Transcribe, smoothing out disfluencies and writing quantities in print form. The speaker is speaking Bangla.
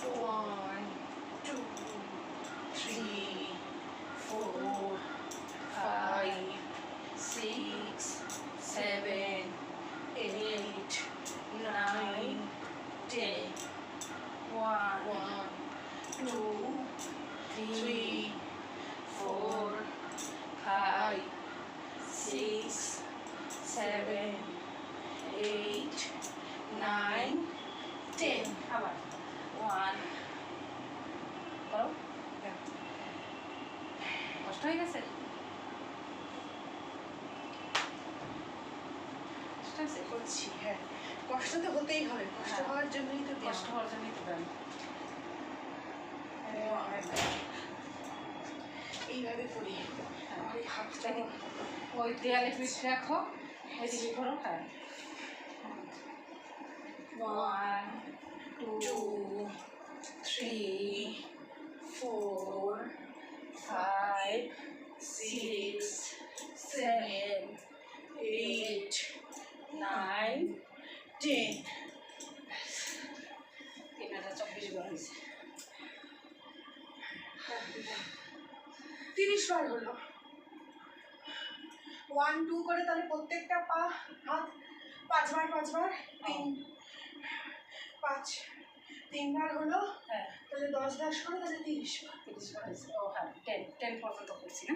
1 2 3 4 5 6 7 8 9 10 1 2 3 4 5 6 7 8 9 10 আবার 1 করো কষ্ট হয়ে গেছে করছি। হ্যাঁ, কষ্ট তো হতেই হবে, কষ্ট হওয়ার জন্যই তো কষ্ট হওয়ার জন্যই তো ব্যায়াম। এইভাবে করি। আমার এই হাতটা ওই দেয়ালে পিঠ রাখো, এদিকে করো। হ্যাঁ 1 2 3 4 5 6 7 8 9 10 এটা 24 বার হয়েছে। 30 বার হলো। 1 2 করে তাহলে প্রত্যেকটা পা হাত 5 বার 5 বার 3 5 3 বার হলো। হ্যাঁ তাহলে 10 10 করে তাহলে 30 বার। 30 বার হয়েছে। ও হ্যাঁ 10 পর্যন্ত করছি না।